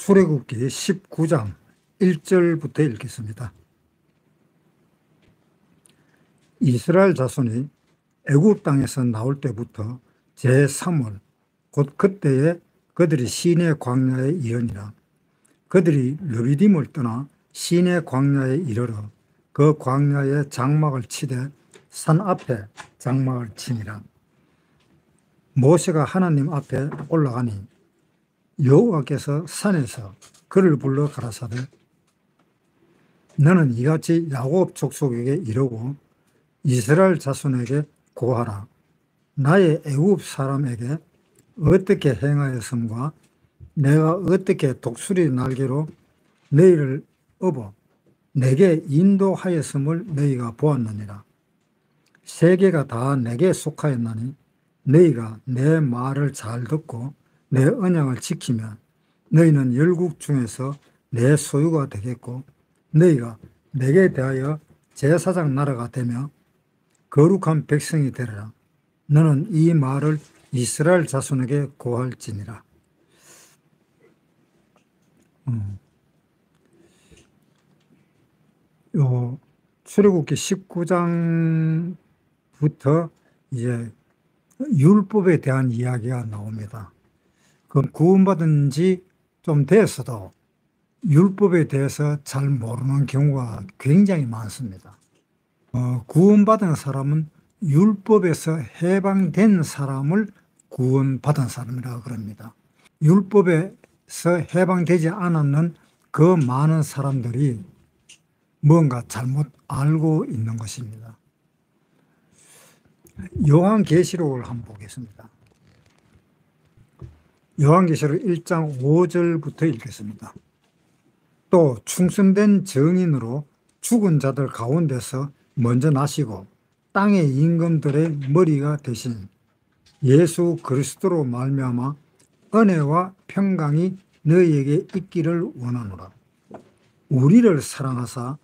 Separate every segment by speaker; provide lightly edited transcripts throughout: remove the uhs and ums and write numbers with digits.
Speaker 1: 출애굽기 19장 1절부터 읽겠습니다. 이스라엘 자손이 애굽 땅에서 나올 때부터 제3월 곧 그때에 그들이 시내 광야에 이르니라. 그들이 르비딤을 떠나 시내 광야에 이르러 그 광야에 장막을 치되 산 앞에 장막을 치니라. 모세가 하나님 앞에 올라가니 여호와께서 산에서 그를 불러 가라사대 너는 이같이 야곱 족속에게 이르고 이스라엘 자손에게 고하라. 나의 애굽 사람에게 어떻게 행하였음과 내가 어떻게 독수리 날개로 너희를 업어 내게 인도하였음을 너희가 보았느니라. 세계가 다 내게 속하였나니 너희가 내 말을 잘 듣고 내 언약을 지키면 너희는 열국 중에서 내 소유가 되겠고 너희가 내게 대하여 제사장 나라가 되며 거룩한 백성이 되리라. 너는 이 말을 이스라엘 자손에게 고할지니라. 출애굽기 19장부터 이제 율법에 대한 이야기가 나옵니다. 그 구원받은 지 좀 됐어도 율법에 대해서 잘 모르는 경우가 굉장히 많습니다. 구원받은 사람은 율법에서 해방된 사람을 구원받은 사람이라고 그럽니다. 율법에서 해방되지 않았는 그 많은 사람들이 뭔가 잘못 알고 있는 것입니다. 요한계시록을 한번 보겠습니다. 요한계시록 1장 5절부터 읽겠습니다. 또 충성된 증인으로 죽은 자들 가운데서 먼저 나시고 땅의 임금들의 머리가 되신 예수 그리스도로 말미암아 은혜와 평강이 너희에게 있기를 원하노라. 우리를 사랑하사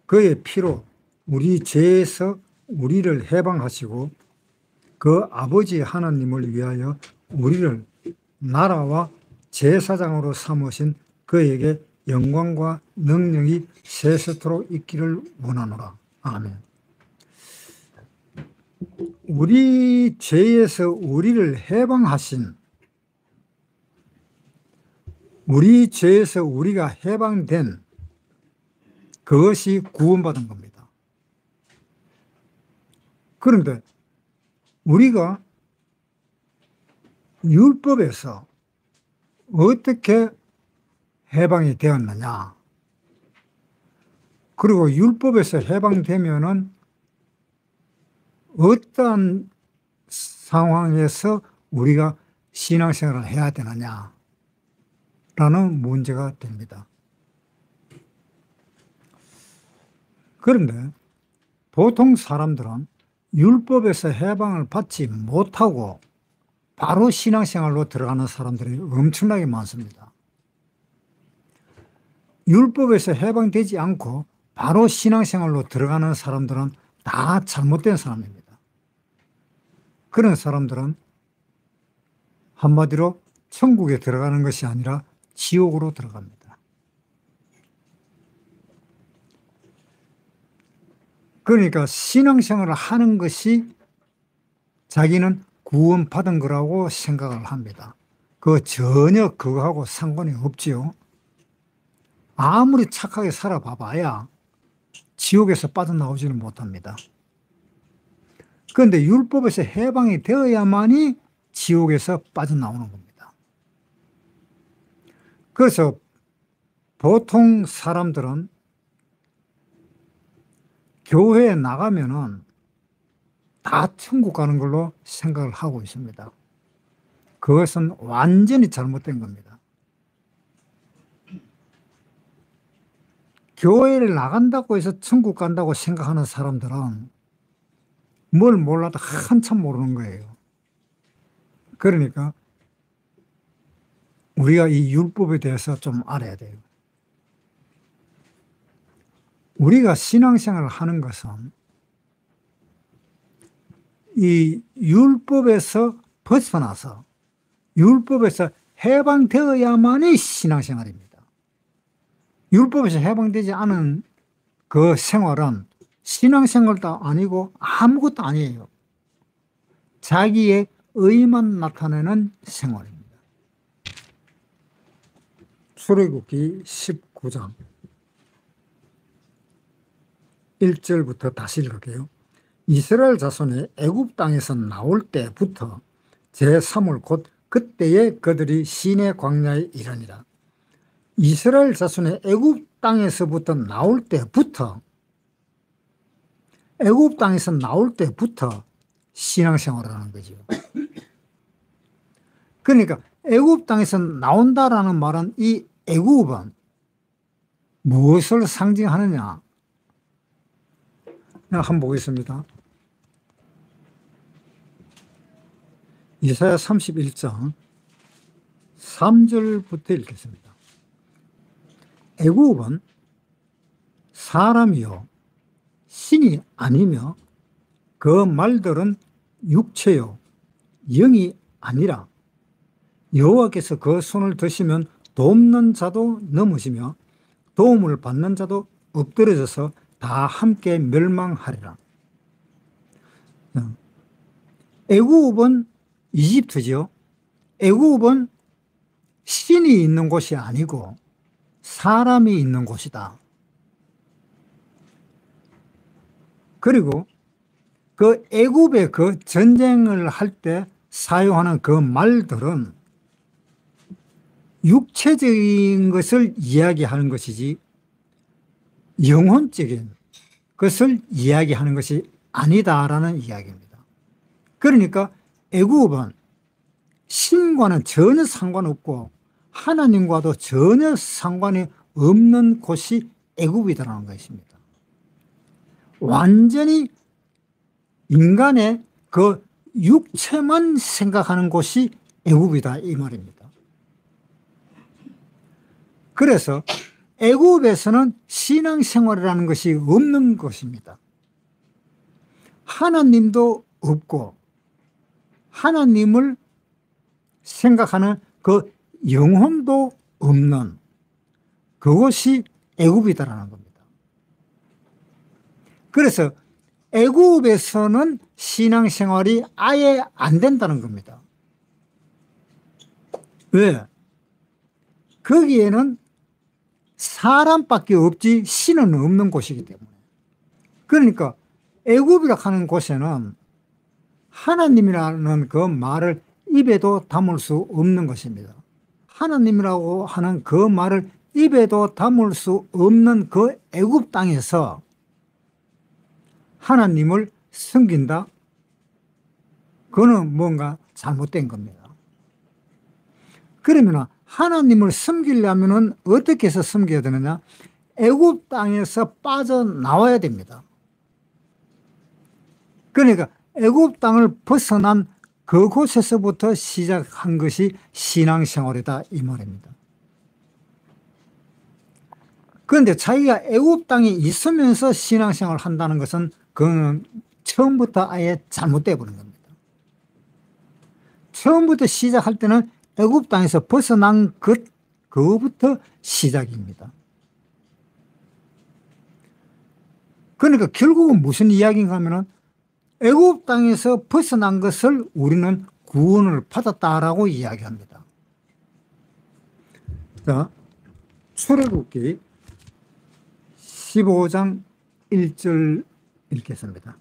Speaker 1: 그의 피로 우리 죄에서 우리를 해방하시고 그 아버지 하나님을 위하여 우리를 나라와 제사장으로 삼으신 그에게 영광과 능력이 세세토록 있기를 원하노라. 아멘. 우리 죄에서 우리를 해방하신, 우리 죄에서 우리가 해방된 그것이 구원받은 겁니다. 그런데 우리가 율법에서 어떻게 해방이 되었느냐? 그리고 율법에서 해방되면은 어떠한 상황에서 우리가 신앙생활을 해야 되느냐라는 문제가 됩니다. 그런데 보통 사람들은 율법에서 해방을 받지 못하고 바로 신앙생활로 들어가는 사람들이 엄청나게 많습니다. 율법에서 해방되지 않고 바로 신앙생활로 들어가는 사람들은 다 잘못된 사람입니다. 그런 사람들은 한마디로 천국에 들어가는 것이 아니라 지옥으로 들어갑니다. 그러니까 신앙생활을 하는 것이 자기는 구원받은 거라고 생각을 합니다. 전혀 그거하고 상관이 없지요. 아무리 착하게 살아봐봐야 지옥에서 빠져나오지는 못합니다. 그런데 율법에서 해방이 되어야만이 지옥에서 빠져나오는 겁니다. 그래서 보통 사람들은 교회에 나가면은 다 천국 가는 걸로 생각을 하고 있습니다. 그것은 완전히 잘못된 겁니다. 교회를 나간다고 해서 천국 간다고 생각하는 사람들은 뭘 몰라도 한참 모르는 거예요. 그러니까 우리가 이 율법에 대해서 좀 알아야 돼요. 우리가 신앙생활을 하는 것은 이 율법에서 벗어나서 율법에서 해방되어야만이 신앙생활입니다. 율법에서 해방되지 않은 그 생활은 신앙생활도 아니고 아무것도 아니에요. 자기의 의만 나타내는 생활입니다. 출애굽기 19장 1절부터 다시 읽을게요. 이스라엘 자손이 애굽 땅에서 나올 때부터 제3월 곧 그때에 그들이 시내 광야에 이르니라. 이스라엘 자손의 애굽 땅에서부터 나올 때부터, 애굽 땅에서 나올 때부터 신앙생활을 하는 거죠. 그러니까 애굽 땅에서 나온다라는 말은 이 애굽은 무엇을 상징하느냐? 한번 보겠습니다. 이사야 31장 3절부터 읽겠습니다. 애굽은 사람이요 신이 아니며 그 말들은 육체요 영이 아니라 여호와께서 그 손을 드시면 돕는 자도 넘으시며 도움을 받는 자도 엎드러져서 다 함께 멸망하리라. 애굽은 이집트죠. 애굽은 신이 있는 곳이 아니고 사람이 있는 곳이다. 그리고 그 애굽의 그 전쟁을 할 때 사용하는 그 말들은 육체적인 것을 이야기하는 것이지 영혼적인 것을 이야기하는 것이 아니다라는 이야기입니다. 그러니까 애굽은 신과는 전혀 상관없고 하나님과도 전혀 상관이 없는 곳이 애굽이다라는 것입니다. 완전히 인간의 그 육체만 생각하는 곳이 애굽이다 이 말입니다. 그래서 애굽에서는 신앙생활이라는 것이 없는 것입니다. 하나님도 없고 하나님을 생각하는 그 영혼도 없는 그것이 애굽이다라는 겁니다. 그래서 애굽에서는 신앙생활이 아예 안 된다는 겁니다. 왜? 거기에는 사람밖에 없지 신은 없는 곳이기 때문에. 그러니까 애굽이라 하는 곳에는 하나님이라는 그 말을 입에도 담을 수 없는 것입니다. 하나님이라고 하는 그 말을 입에도 담을 수 없는 그 애굽 땅에서 하나님을 섬긴다? 그거는 뭔가 잘못된 겁니다. 그러면 하나님을 섬기려면 어떻게 해서 섬겨야 되느냐? 애굽 땅에서 빠져나와야 됩니다. 그러니까 애굽 땅을 벗어난 그곳에서부터 시작한 것이 신앙생활이다 이 말입니다. 그런데 자기가 애굽 땅에 있으면서 신앙생활을 한다는 것은 그거는 처음부터 아예 잘못되어 버린 겁니다. 처음부터 시작할 때는 애굽 땅에서 벗어난 그거부터 시작입니다. 그러니까 결국은 무슨 이야기인가 하면은 애굽 땅에서 벗어난 것을 우리는 구원을 받았다라고 이야기합니다. 자, 출애굽기 15장 1절 읽겠습니다.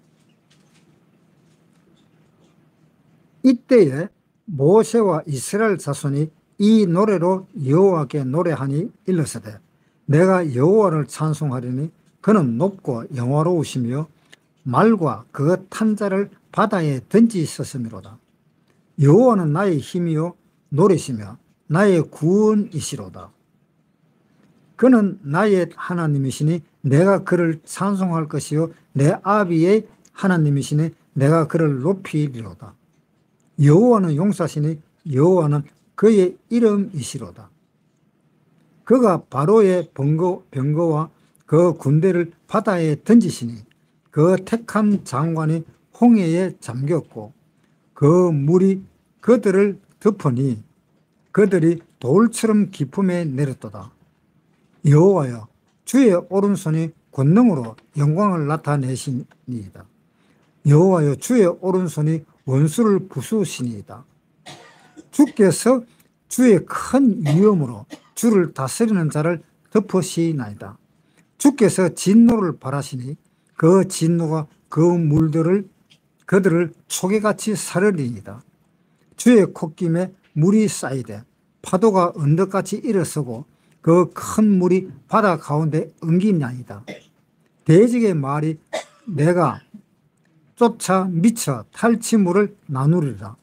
Speaker 1: 이때에 모세와 이스라엘 자손이 이 노래로 여호와께 노래하니 일러서되 내가 여호와를 찬송하리니 그는 높고 영화로우시며 말과 그 탄 자를 바다에 던지셨음이로다. 여호와는 나의 힘이요 노래시며 나의 구원이시로다. 그는 나의 하나님이시니 내가 그를 찬송할 것이요 내 아비의 하나님이시니 내가 그를 높이리로다. 여호와는 용사시니 여호와는 그의 이름이시로다. 그가 바로의 병거와 그 군대를 바다에 던지시니 그 택한 장관이 홍해에 잠겼고 그 물이 그들을 덮으니 그들이 돌처럼 기품에 내렸도다. 여호와여, 주의 오른손이 권능으로 영광을 나타내시니이다. 여호와여, 주의 오른손이 원수를 부수시니이다. 주께서 주의 큰 위엄으로 주를 다스리는 자를 덮으시나이다. 주께서 진노를 발하시니 그 진노가 그 물들을 그들을 초계같이 사르리이다. 주의 콧김에 물이 쌓이되 파도가 언덕같이 일어서고 그 큰 물이 바다 가운데 엉기나이다. 대적의 말이 내가 쫓아 미쳐 탈취물을 나누리라.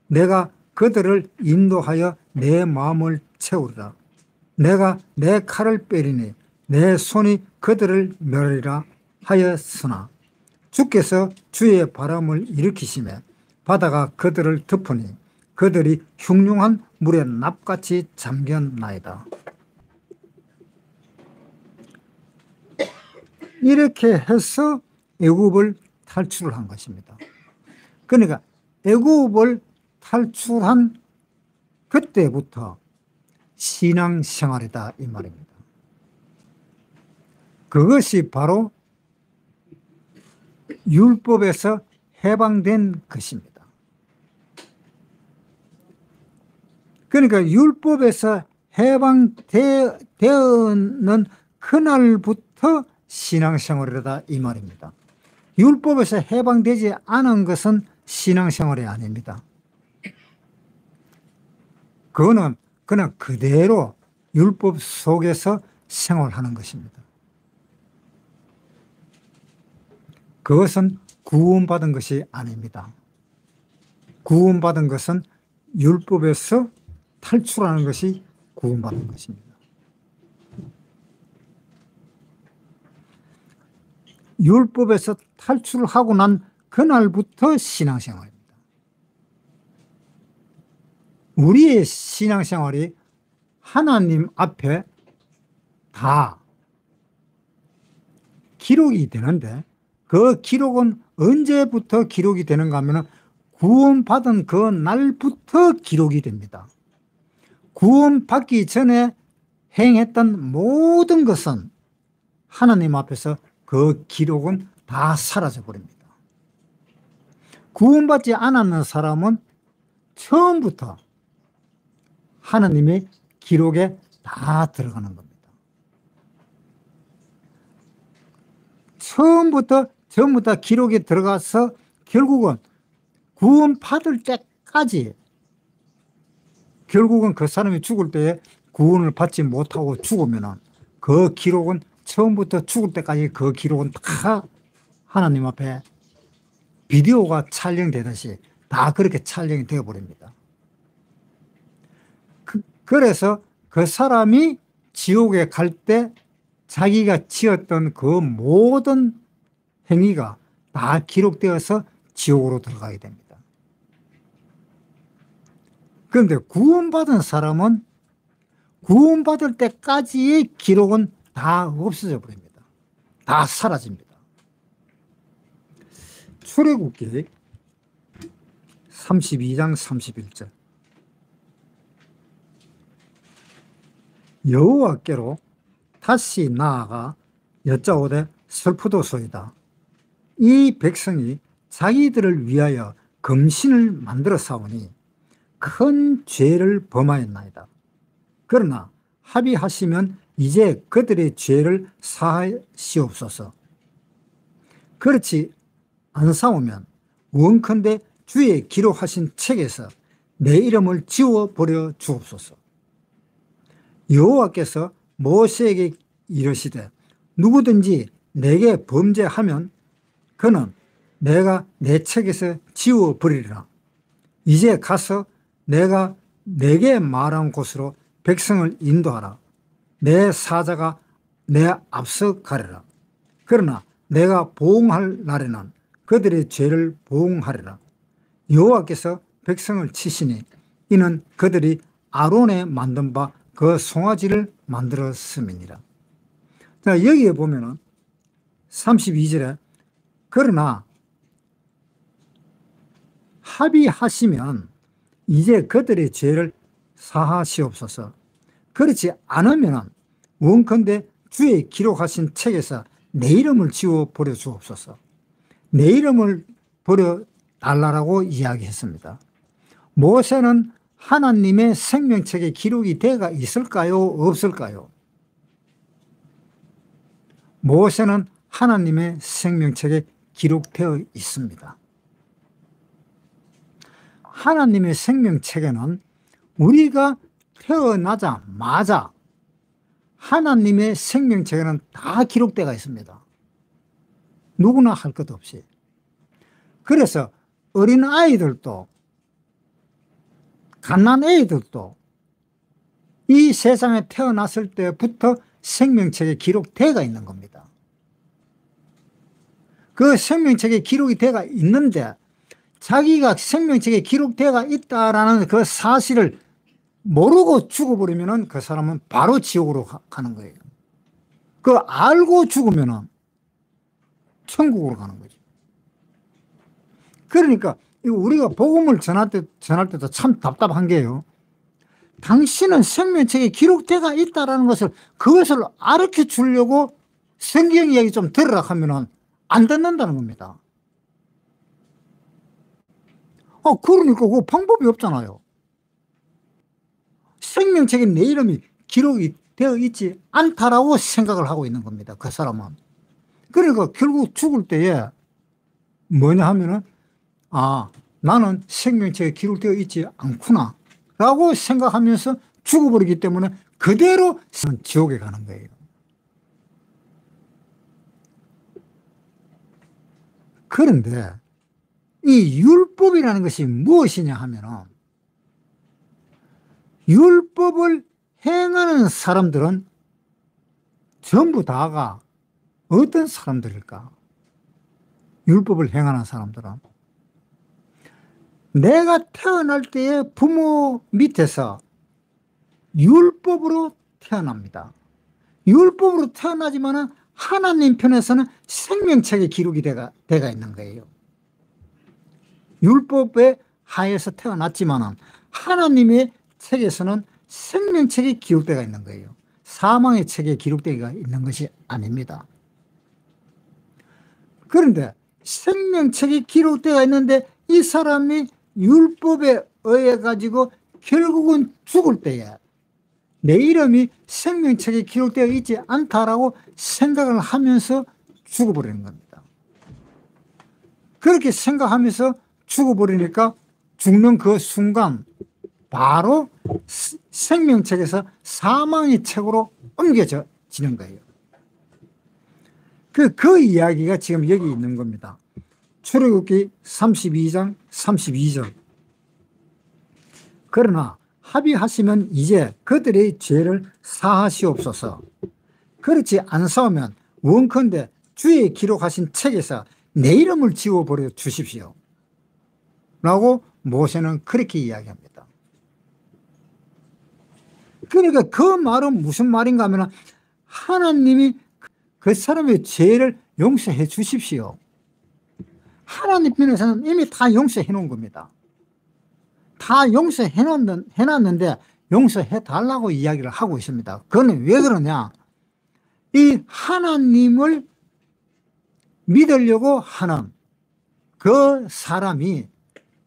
Speaker 1: 내가 그들을 인도하여 내 마음을 채우리라. 내가 내 칼을 빼리니 내 손이 그들을 멸하리라 하였으나 주께서 주의 바람을 일으키시며 바다가 그들을 덮으니 그들이 흉흉한 물에 납같이 잠겼나이다. 이렇게 해서 애굽을 탈출을 한 것입니다. 그러니까 애굽을 탈출한 그때부터 신앙생활이다 이 말입니다. 그것이 바로 율법에서 해방된 것입니다. 그러니까 율법에서 해방되는 그날부터 신앙생활이다 이 말입니다. 율법에서 해방되지 않은 것은 신앙생활이 아닙니다. 그거는 그냥 그대로 율법 속에서 생활하는 것입니다. 그것은 구원받은 것이 아닙니다. 구원받은 것은 율법에서 탈출하는 것이 구원받은 것입니다. 율법에서 탈출을 하고 난 그날부터 신앙생활입니다. 우리의 신앙생활이 하나님 앞에 다 기록이 되는데 그 기록은 언제부터 기록이 되는가 하면 구원받은 그 날부터 기록이 됩니다. 구원받기 전에 행했던 모든 것은 하나님 앞에서 그 기록은 다 사라져 버립니다. 구원받지 않았는 사람은 처음부터 하나님의 기록에 다 들어가는 겁니다. 처음부터 전부 다 기록에 들어가서 결국은 구원받을 때까지 결국은 그 사람이 죽을 때에 구원을 받지 못하고 죽으면 그 기록은 처음부터 죽을 때까지 그 기록은 다 하나님 앞에 비디오가 촬영되듯이 다 그렇게 촬영이 되어버립니다. 그래서 그 사람이 지옥에 갈 때 자기가 지었던 그 모든 행위가 다 기록되어서 지옥으로 들어가게 됩니다. 그런데 구원받은 사람은 구원받을 때까지의 기록은 다 없어져 버립니다. 다 사라집니다. 출애굽기 32장 31절 여호와께로 다시 나아가 여짜오되 슬프도소이다. 이 백성이 자기들을 위하여 금신을 만들어 싸우니 큰 죄를 범하였나이다. 그러나 합의하시면 이제 그들의 죄를 사하시옵소서. 그렇지 않사오면 원컨대 주의 기록하신 책에서 내 이름을 지워버려 주옵소서. 여호와께서 모세에게 이르시되 누구든지 내게 범죄하면 그는 내가 내 책에서 지워버리리라. 이제 가서 내가 내게 말한 곳으로 백성을 인도하라. 내 사자가 내 앞서 가리라. 그러나 내가 보응할 날에는 그들의 죄를 보응하리라. 여호와께서 백성을 치시니 이는 그들이 아론에 만든 바 그 송아지를 만들었음이니라. 자, 여기에 보면은 32절에 그러나 합의하시면 이제 그들의 죄를 사하시옵소서. 그렇지 않으면 원컨대 주의 기록하신 책에서 내 이름을 지워버려 주옵소서. 내 이름을 버려달라고 이야기했습니다. 모세는 하나님의 생명책에 기록이 되어 있을까요? 없을까요? 모세는 하나님의 생명책에 기록되어 있습니다. 하나님의 생명책에는 우리가 태어나자마자 하나님의 생명책에는 다 기록되어 있습니다. 누구나 할 것 없이. 그래서 어린 아이들도 갓난아이들도 이 세상에 태어났을 때부터 생명책에 기록되어 있는 겁니다. 그 생명책에 기록이 되어 있는데 자기가 생명책에 기록되어 있다라는 그 사실을 모르고 죽어버리면 그 사람은 바로 지옥으로 가는 거예요. 그 알고 죽으면 천국으로 가는 거죠. 그러니까 우리가 복음을 전할 때도 참 답답한 게요. 당신은 생명책에 기록되어 있다는 그것을 가르쳐 주려고 성경 이야기 좀 들으라 하면 안 듣는다는 겁니다. 그러니까 그 방법이 없잖아요. 생명책에 내 이름이 기록이 되어 있지 않다라고 생각을 하고 있는 겁니다. 그 사람은. 그러니까 결국 죽을 때에 뭐냐 하면은 나는 생명책에 기록되어 있지 않구나 라고 생각하면서 죽어버리기 때문에 그대로 지옥에 가는 거예요. 그런데 이 율법이라는 것이 무엇이냐 하면은 율법을 행하는 사람들은 전부 다가 어떤 사람들일까? 율법을 행하는 사람들은 내가 태어날 때의 부모 밑에서 율법으로 태어납니다. 율법으로 태어나지만은 하나님 편에서는 생명책에 기록이 되어 있는 거예요. 율법의 하에서 태어났지만은 하나님의 책에서는 생명책에 기록되어 있는 거예요. 사망의 책에 기록되어 있는 것이 아닙니다. 그런데 생명책에 기록되어 있는데 이 사람이 율법에 의해 가지고 결국은 죽을 때에 내 이름이 생명책에 기록되어 있지 않다라고 생각을 하면서 죽어버리는 겁니다. 그렇게 생각하면서 죽어버리니까 죽는 그 순간 바로 생명책에서 사망의 책으로 옮겨지는 거예요. 그 이야기가 지금 여기 있는 겁니다. 출애굽기 32장 32절. 그러나 합의하시면 이제 그들의 죄를 사하시옵소서. 그렇지 않사오면 원컨대 주의 기록하신 책에서 내 이름을 지워버려 주십시오 라고 모세는 그렇게 이야기합니다. 그러니까 그 말은 무슨 말인가 하면 하나님이 그 사람의 죄를 용서해 주십시오. 하나님 편에서는 이미 다 용서해 놓은 겁니다. 다 용서해 놨는데 용서해 달라고 이야기를 하고 있습니다. 그거는 왜 그러냐? 이 하나님을 믿으려고 하는 그 사람이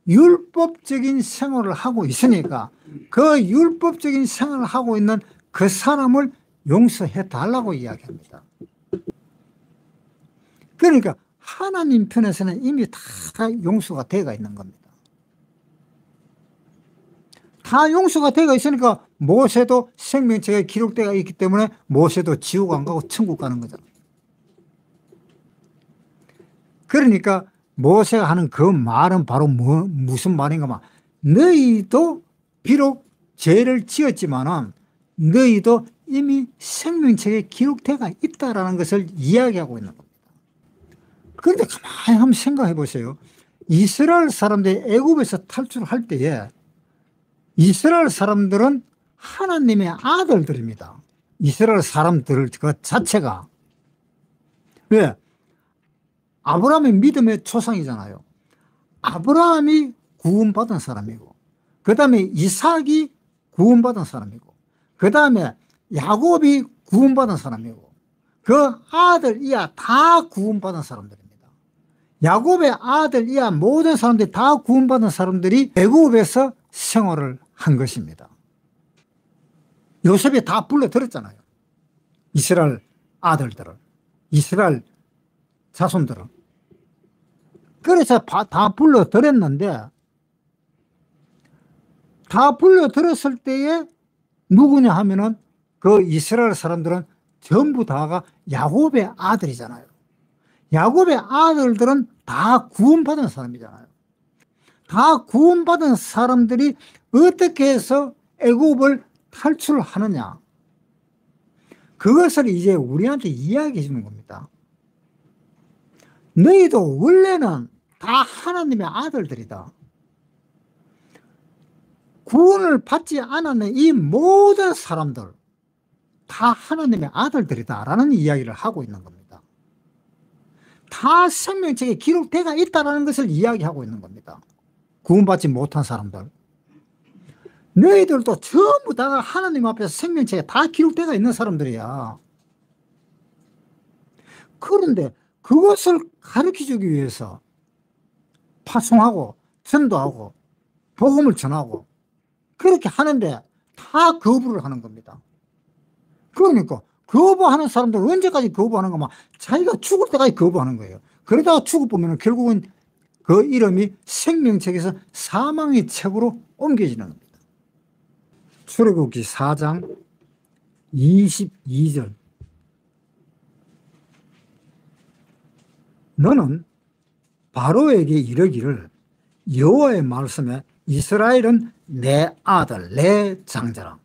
Speaker 1: 율법적인 생활을 하고 있으니까 그 율법적인 생활을 하고 있는 그 사람을 용서해 달라고 이야기합니다. 그러니까 하나님 편에서는 이미 다 용서가 되어 있는 겁니다. 다 용서가 되어 있으니까 모세도 생명책에 기록되어 있기 때문에 모세도 지옥 안 가고 천국 가는 거잖아요. 그러니까 모세가 하는 그 말은 바로 무슨 말인가 하면 너희도 비록 죄를 지었지만은 너희도 이미 생명책에 기록되어 있다라는 것을 이야기하고 있는 겁니다. 그런데 가만히 한번 생각해 보세요. 이스라엘 사람들이 애굽에서 탈출할 때에 이스라엘 사람들은 하나님의 아들들입니다. 이스라엘 사람들 그 자체가. 왜? 아브라함의 믿음의 조상이잖아요. 아브라함이 구원받은 사람이고 그 다음에 이삭이 구원받은 사람이고, 그 다음에 야곱이 구원받은 사람이고, 그 아들 이하 다 구원받은 사람들입니다. 야곱의 아들 이하 모든 사람들이 다 구원받은 사람들이 애굽에서 생활을 한 것입니다. 요셉이 다 불러들었잖아요. 이스라엘 아들들을, 이스라엘 자손들을. 그래서 다 불러들였는데, 다 불러들었을 때에 누구냐 하면은 그 이스라엘 사람들은 전부 다가 야곱의 아들이잖아요. 야곱의 아들들은 다 구원받은 사람이잖아요. 다 구원받은 사람들이 어떻게 해서 애굽을 탈출하느냐, 그것을 이제 우리한테 이야기해 주는 겁니다. 너희도 원래는 다 하나님의 아들들이다. 구원을 받지 않았는 이 모든 사람들 다 하나님의 아들들이다라는 이야기를 하고 있는 겁니다. 다 생명책에 기록되어 있다는 것을 이야기하고 있는 겁니다. 구원받지 못한 사람들, 너희들도 전부 다 하나님 앞에서 생명책에 다 기록되어 있는 사람들이야. 그런데 그것을 가르쳐주기 위해서 파송하고 전도하고 복음을 전하고 그렇게 하는데 다 거부를 하는 겁니다. 그러니까 거부하는 사람들 언제까지 거부하는 거면 자기가 죽을 때까지 거부하는 거예요. 그러다가 죽어보면 결국은 그 이름이 생명책에서 사망의 책으로 옮겨지는 겁니다. 출애굽기 4장 22절. 너는 바로에게 이르기를 여호와의 말씀에 이스라엘은 내 아들 내 장자라.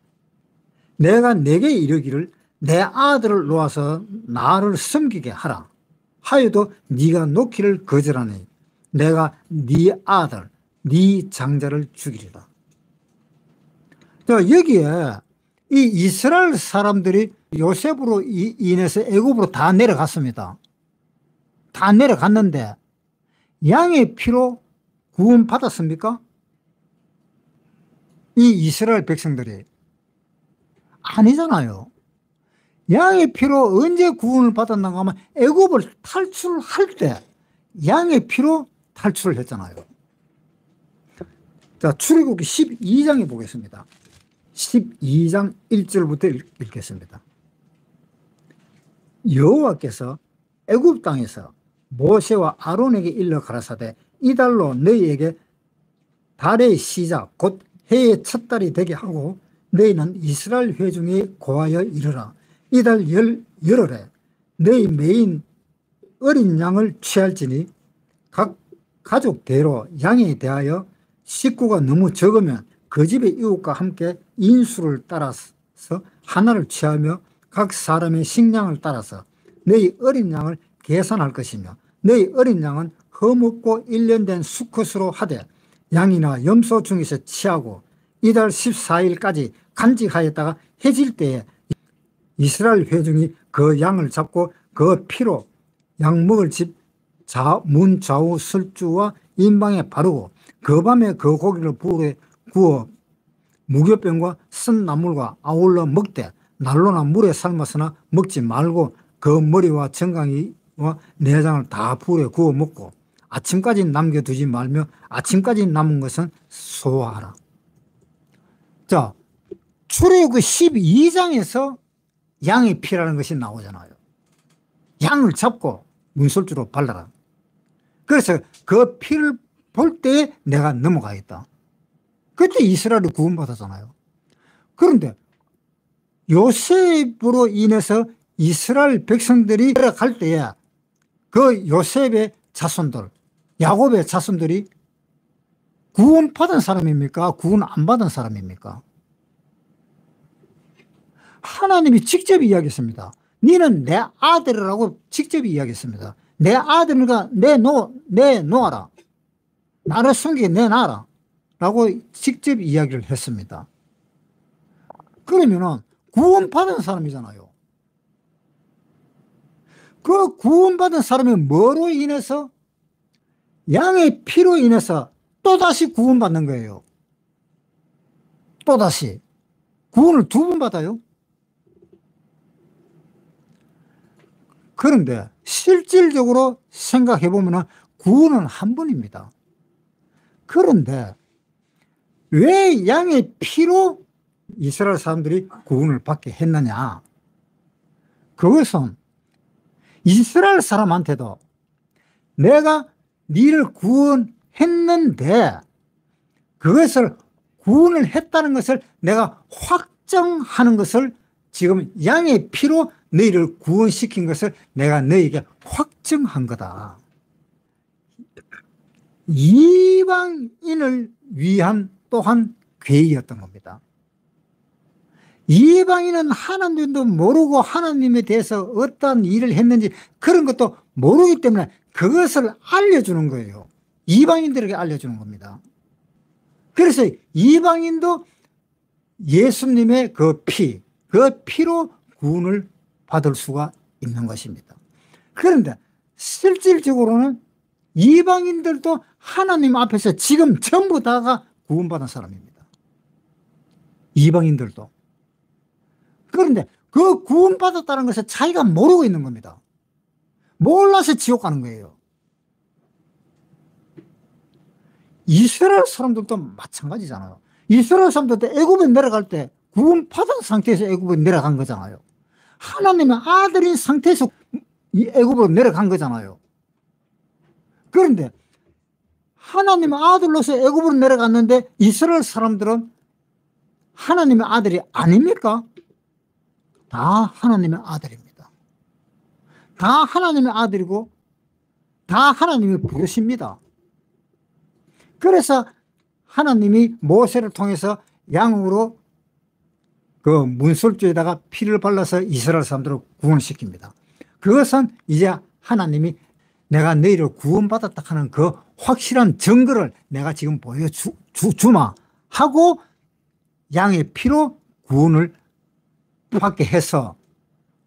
Speaker 1: 내가 내게 이르기를 내 아들을 놓아서 나를 섬기게 하라 하여도 네가 놓기를 거절하니 내가 네 아들 네 장자를 죽이리라. 여기에 이 이스라엘 사람들이 요셉으로 인해서 애굽으로 다 내려갔습니다. 다 내려갔는데 양의 피로 구원 받았습니까? 이 이스라엘 백성들이 아니잖아요. 양의 피로 언제 구원을 받았는가 하면 애굽을 탈출할 때 양의 피로 탈출을 했잖아요. 자, 출애굽기 12장에 보겠습니다. 12장 1절부터 읽겠습니다. 여호와께서 애굽 땅에서 모세와 아론에게 일러 가라사대 이달로 너희에게 달의 시작 곧 해의 첫 달이 되게 하고 너희는 이스라엘 회중에 고하여 이르라. 이달 열흘에 너희 매인 어린 양을 취할지니 각 가족대로 양에 대하여 식구가 너무 적으면 그 집의 이웃과 함께 인수를 따라서 하나를 취하며 각 사람의 식량을 따라서 너희 어린 양을 계산할 것이며 너희 어린 양은 허먹고 1년 된 수컷으로 하되 양이나 염소 중에서 취하고 이달 14일까지 간직하였다가 해질 때에 이스라엘 회중이 그 양을 잡고 그 피로 양 먹을 집 문 좌우 설주와 인방에 바르고 그 밤에 그 고기를 불에 구워 무교병과 쓴 나물과 아울러 먹되 난로나 물에 삶았으나 먹지 말고 그 머리와 정강이와 내장을 다 불에 구워 먹고 아침까지 남겨두지 말며 아침까지 남은 것은 소화하라. 자, 출애굽기 12장에서 양의 피라는 것이 나오잖아요. 양을 잡고 문설주로 발라라. 그래서 그 피를 볼 때에 내가 넘어가겠다. 그때 이스라엘이 구원받았잖아요. 그런데 요셉으로 인해서 이스라엘 백성들이 들어갈 때에 그 요셉의 자손들, 야곱의 자손들이 구원받은 사람입니까? 구원 안 받은 사람입니까? 하나님이 직접 이야기했습니다. 너는 내 아들이라고 직접 이야기했습니다. 내 아들과 내놓아라. 나를 숨기게 내놔라. 라고 직접 이야기를 했습니다. 그러면은 구원받은 사람이잖아요. 그 구원받은 사람이 뭐로 인해서? 양의 피로 인해서 또다시 구원받는 거예요. 또다시. 구원을 2번 받아요. 그런데 실질적으로 생각해 보면 구원은 1번입니다. 그런데 왜 양의 피로 이스라엘 사람들이 구원을 받게 했느냐? 그것은 이스라엘 사람한테도 내가 니를 구원했는데 그것을 구원을 했다는 것을 내가 확정하는 것을 지금 양의 피로 너희를 구원시킨 것을 내가 너희에게 확정한 거다. 이방인을 위한 또한 계획이었던 겁니다. 이방인은 하나님도 모르고 하나님에 대해서 어떤 일을 했는지 그런 것도 모르기 때문에 그것을 알려주는 거예요. 이방인들에게 알려주는 겁니다. 그래서 이방인도 예수님의 그 피로 구원을 받을 수가 있는 것입니다. 그런데 실질적으로는 이방인들도 하나님 앞에서 지금 전부 다가 구원받은 사람입니다. 이방인들도. 그런데 그 구원받았다는 것을 자기가 모르고 있는 겁니다. 몰라서 지옥 가는 거예요. 이스라엘 사람들도 마찬가지잖아요. 이스라엘 사람들도 애굽에 내려갈 때 구원받은 상태에서 애굽에 내려간 거잖아요. 하나님의 아들인 상태에서 애굽으로 내려간 거잖아요. 그런데 하나님의 아들로서 애굽으로 내려갔는데 이스라엘 사람들은 하나님의 아들이 아닙니까? 다 하나님의 아들입니다. 다 하나님의 아들이고 다 하나님이 부르십니다. 그래서 하나님이 모세를 통해서 양으로 그 문설주에다가 피를 발라서 이스라엘 사람들을 구원시킵니다. 그것은 이제 하나님이 내가 너희를 구원받았다 하는 그 확실한 증거를 내가 지금 보여주마 하고 양의 피로 구원을 받게 해서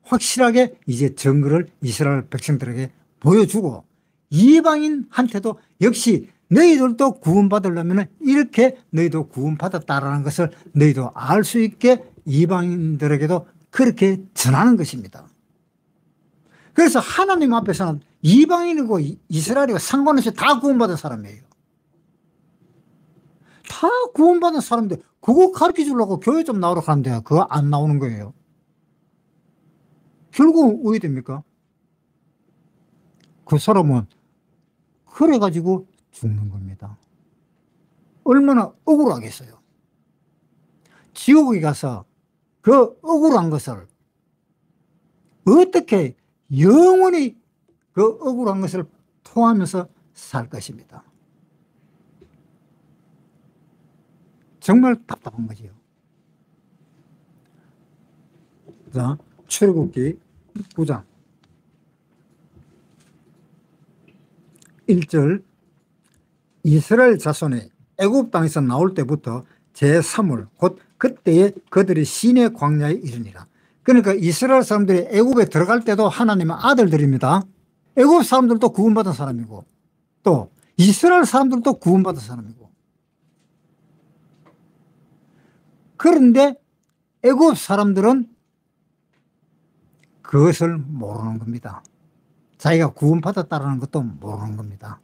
Speaker 1: 확실하게 이제 증거를 이스라엘 백성들에게 보여주고 이방인한테도 역시 너희들도 구원받으려면 이렇게 너희도 구원받았다라는 것을 너희도 알 수 있게 이방인들에게도 그렇게 전하는 것입니다. 그래서 하나님 앞에서는 이방인이고 이스라엘이고 상관없이 다 구원받은 사람이에요. 다 구원받은 사람인데 그거 가르쳐 주려고 교회 좀 나오라고 하는데 그거 안 나오는 거예요. 결국은 어떻게 됩니까? 그 사람은 그래가지고 죽는 겁니다. 얼마나 억울하겠어요. 지옥에 가서 그 억울한 것을 어떻게 영원히 그 억울한 것을 토하면서 살 것입니다. 정말 답답한 거지요. 자, 출애굽기 9장 1절 이스라엘 자손이 애굽 땅에서 나올 때부터 제3월 곧 그때에 그들이 시내 광야에 이르니라. 그러니까 이스라엘 사람들이 애굽에 들어갈 때도 하나님의 아들들입니다. 애굽 사람들도 구원받은 사람이고 또 이스라엘 사람들도 구원받은 사람이고 그런데 애굽 사람들은 그것을 모르는 겁니다. 자기가 구원받았다는 것도 모르는 겁니다.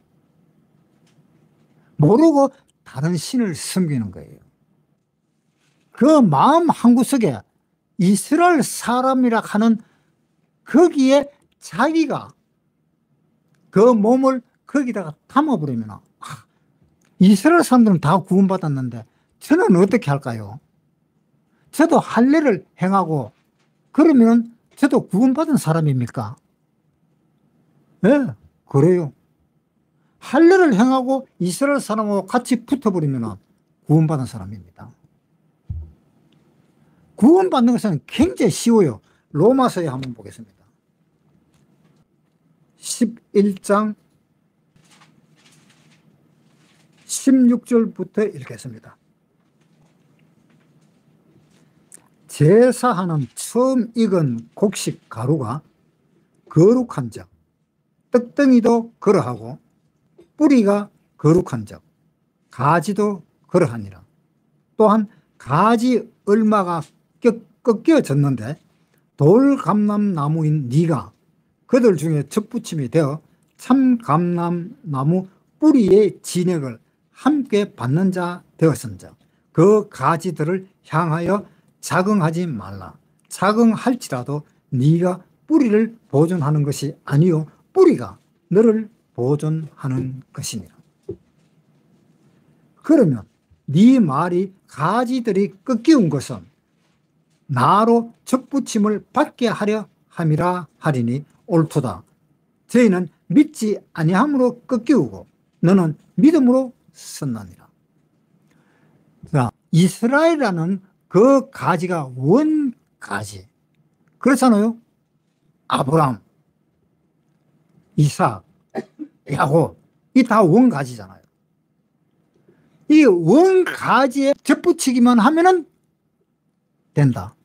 Speaker 1: 모르고 다른 신을 섬기는 거예요. 그 마음 한구석에 이스라엘 사람이라 하는 거기에 자기가 그 몸을 거기다가 담아버리면 이스라엘 사람들은 다 구원받았는데 저는 어떻게 할까요? 저도 할례를 행하고 그러면 저도 구원받은 사람입니까? 네, 그래요. 할례를 행하고 이스라엘 사람하고 같이 붙어버리면 구원받은 사람입니다. 구원받는 것은 굉장히 쉬워요. 로마서에 한번 보겠습니다. 11장 16절부터 읽겠습니다. 제사하는 처음 익은 곡식 가루가 거룩한 적, 떡덩이도 그러하고 뿌리가 거룩한 적, 가지도 그러하니라. 또한 가지 얼마가 꺾여졌는데 돌감람나무인 네가 그들 중에 접붙임이 되어 참감람나무 뿌리의 진액을 함께 받는 자 되었은즉 그 가지들을 향하여 자긍하지 말라. 자긍할지라도 네가 뿌리를 보존하는 것이 아니요 뿌리가 너를 보존하는 것이니라. 그러면 네 말이 가지들이 꺾이운 것은 나로 접붙임을 받게 하려 함이라 하리니 옳도다. 저희는 믿지 아니함으로 꺾이우고 너는 믿음으로 섰나니라. 자, 이스라엘이라는 그 가지가 원가지. 그렇잖아요. 아브람, 이삭, 야곱, 이 다 원가지잖아요. 이 원가지에 접붙이기만 하면은 된다.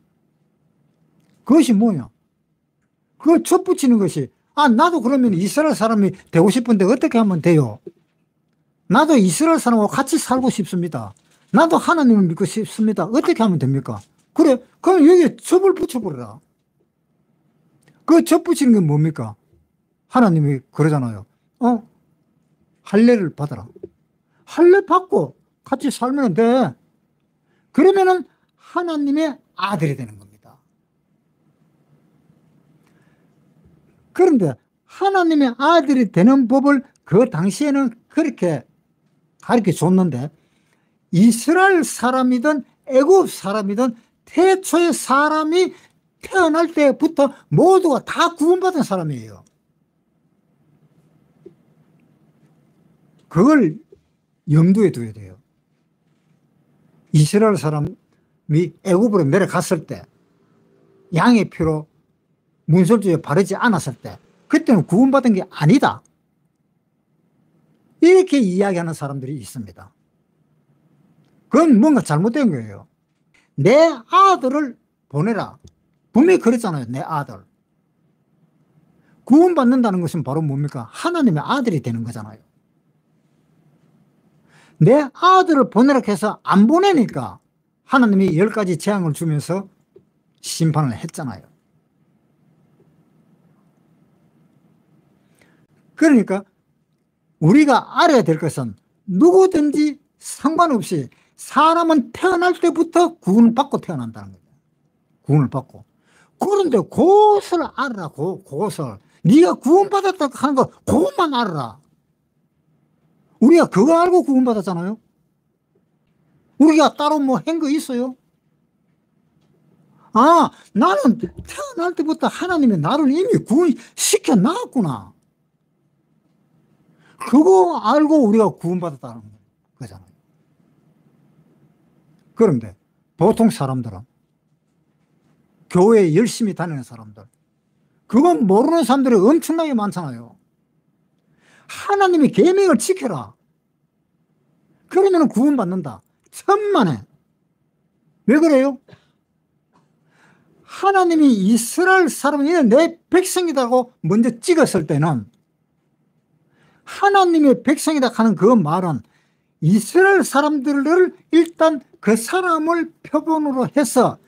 Speaker 1: 그것이 뭐냐? 그걸 접붙이는 것이, 나도 그러면 이스라엘 사람이 되고 싶은데 어떻게 하면 돼요? 나도 이스라엘 사람하고 같이 살고 싶습니다. 나도 하나님을 믿고 싶습니다. 어떻게 하면 됩니까? 그래, 그럼 여기에 접을 붙여버려라. 그 접 붙이는 게 뭡니까? 하나님이 그러잖아요. 할례를 받아라. 할례 받고 같이 살면 돼. 그러면은 하나님의 아들이 되는 겁니다. 그런데 하나님의 아들이 되는 법을 그 당시에는 그렇게 가르쳐 줬는데 이스라엘 사람이든 애굽 사람이든 태초의 사람이 태어날 때부터 모두가 다 구원받은 사람이에요. 그걸 염두에 둬야 돼요. 이스라엘 사람이 애굽으로 내려갔을 때 양의 피로 문설주에 바르지 않았을 때 그때는 구원받은 게 아니다. 이렇게 이야기하는 사람들이 있습니다. 그건 뭔가 잘못된 거예요. 내 아들을 보내라. 분명히 그랬잖아요. 내 아들. 구원받는다는 것은 바로 뭡니까? 하나님의 아들이 되는 거잖아요. 내 아들을 보내라 해서 안 보내니까 하나님이 10가지 재앙을 주면서 심판을 했잖아요. 그러니까 우리가 알아야 될 것은 누구든지 상관없이 사람은 태어날 때부터 구원을 받고 태어난다는 거예요. 구원을 받고. 그런데 그것을 알아라. 그것을. 네가 구원받았다 하는 거 그것만 알아라. 우리가 그거 알고 구원받았잖아요. 우리가 따로 뭐 한 거 있어요? 나는 태어날 때부터 하나님이 나를 이미 구원시켜 놨구나. 그거 알고 우리가 구원받았다는 거잖아요. 그런데 보통 사람들은 교회에 열심히 다니는 사람들 그건 모르는 사람들이 엄청나게 많잖아요. 하나님이 계명을 지켜라. 그러면 구원받는다. 천만에. 왜 그래요? 하나님이 이스라엘 사람이 내 백성이라고 먼저 찍었을 때는 하나님의 백성이다 하는 그 말은 이스라엘 사람들을 일단 그 사람을 표본으로 해서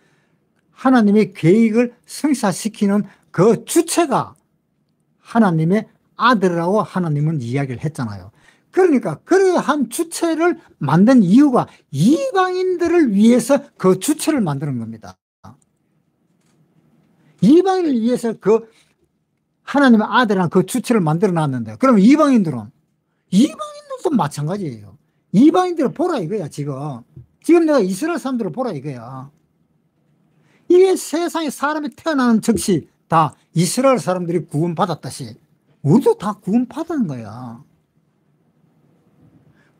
Speaker 1: 하나님의 계획을 성사시키는 그 주체가 하나님의 아들이라고 하나님은 이야기를 했잖아요. 그러니까 그러한 주체를 만든 이유가 이방인들을 위해서 그 주체를 만드는 겁니다. 이방인을 위해서 그 하나님의 아들이라는 그 주체를 만들어 놨는데 그럼 이방인들도 마찬가지예요. 이방인들을 보라 이거야. 지금 내가 이스라엘 사람들을 보라 이거야. 이게 세상에 사람이 태어나는 즉시 다 이스라엘 사람들이 구원받았다시 우리도 다 구원받은 거야.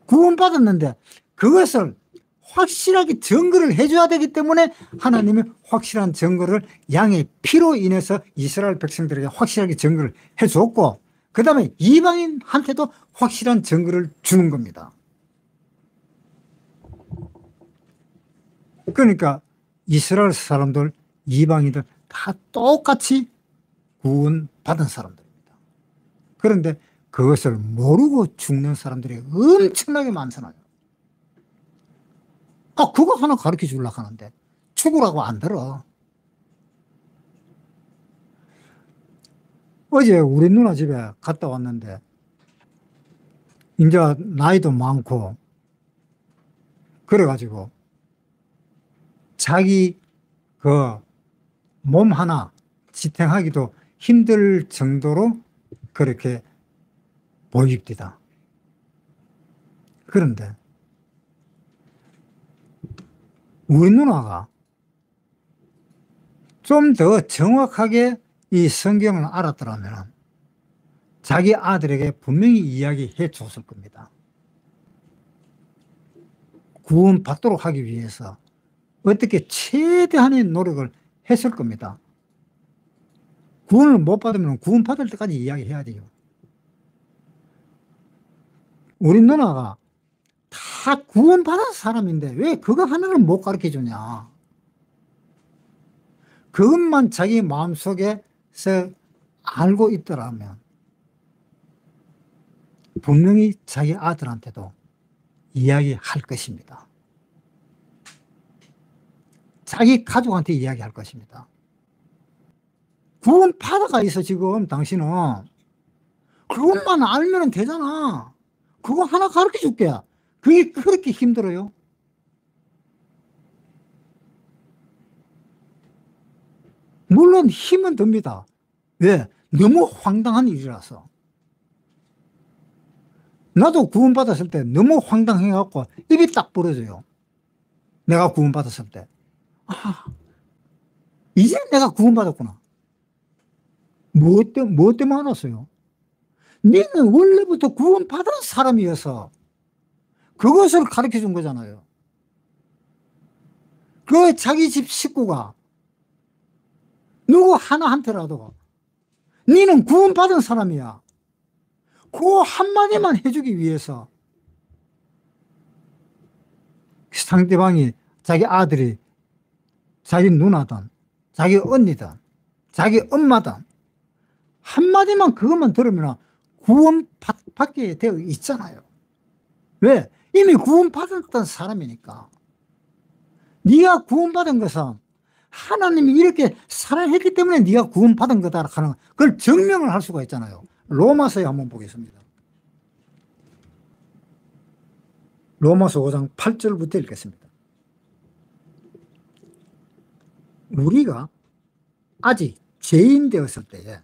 Speaker 1: 구원받았는데 그것을 확실하게 증거를 해줘야 되기 때문에 하나님이 확실한 증거를 양의 피로 인해서 이스라엘 백성들에게 확실하게 증거를 해줬고 그 다음에 이방인한테도 확실한 증거를 주는 겁니다. 그러니까 이스라엘 사람들, 이방인들 다 똑같이 구원받은 사람들입니다. 그런데 그것을 모르고 죽는 사람들이 엄청나게 많잖아요. 그거 하나 가르쳐 주려고 하는데 죽으라고 안 들어. 어제 우리 누나 집에 갔다 왔는데 이제 나이도 많고 그래가지고 자기 그 몸 하나 지탱하기도 힘들 정도로 그렇게 보입니다. 그런데 우리 누나가 좀 더 정확하게 이 성경을 알았더라면 자기 아들에게 분명히 이야기해 줬을 겁니다. 구원받도록 하기 위해서 어떻게 최대한의 노력을 했을 겁니다. 구원을 못 받으면 구원받을 때까지 이야기해야 돼요. 우리 누나가 다 구원받은 사람인데 왜 그거 하나를 못 가르쳐 주냐. 그것만 자기 마음속에서 알고 있더라면 분명히 자기 아들한테도 이야기할 것입니다. 자기 가족한테 이야기할 것입니다. 구원 받아가 있어 지금 당신은. 그것만 알면 되잖아. 그거 하나 가르쳐 줄게. 그게 그렇게 힘들어요? 물론 힘은 듭니다. 왜? 너무 황당한 일이라서. 나도 구원받았을 때 너무 황당해갖고 입이 딱 벌어져요. 내가 구원받았을 때. 이제 내가 구원받았구나. 무엇 때문에 알았어요? 너는 원래부터 구원받은 사람이어서 그것을 가르쳐 준 거잖아요. 그 자기 집 식구가 누구 하나한테라도 너는 구원받은 사람이야. 그 한마디만 해주기 위해서 상대방이 자기 아들이 자기 누나든 자기 언니든 자기 엄마든 한마디만 그것만 들으면 구원받게 되어 있잖아요. 왜? 이미 구원받았던 사람이니까. 네가 구원받은 것은 하나님이 이렇게 사랑했기 때문에 네가 구원받은 거다 하는 그걸 증명을 할 수가 있잖아요. 로마서에 한번 보겠습니다. 로마서 5장 8절부터 읽겠습니다. 우리가 아직 죄인 되었을 때에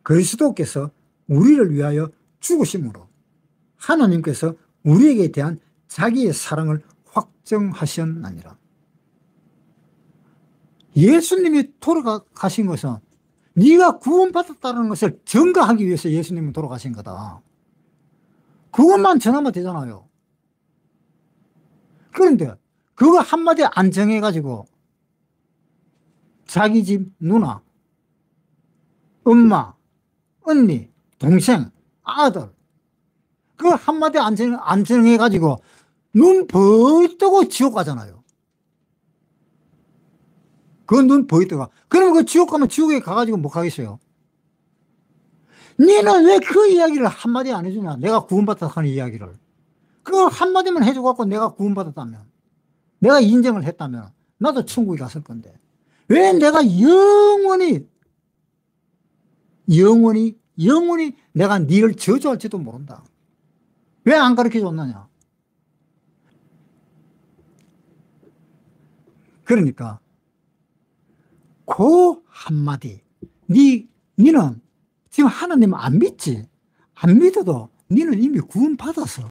Speaker 1: 그리스도께서 우리를 위하여 죽으심으로 하나님께서 우리에게 대한 자기의 사랑을 확정하셨나니라. 예수님이 돌아가신 것은 네가 구원받았다는 것을 증거하기 위해서 예수님은 돌아가신 거다. 그것만 전하면 되잖아요. 그런데 그거 한마디 안 정해가지고 자기 집 누나, 엄마, 언니, 동생, 아들 그거 한마디 안 정해가지고 눈 벌 뜨고 지옥 가잖아요. 그 눈 벌 뜨고. 그러면 그 지옥 가면 지옥에 가가지고 못 가겠어요? 너는 왜 그 이야기를 한마디 안 해주냐? 내가 구원받았다 하는 이야기를. 그걸 한마디만 해줘갖고 내가 구원받았다면, 내가 인정을 했다면 나도 천국에 갔을 건데 왜 내가 영원히 내가 니를 저주할지도 모른다. 왜 안 가르쳐 줬느냐? 그러니까 그 한마디 니는 지금 하나님 안 믿지? 안 믿어도 니는 이미 구원받았어.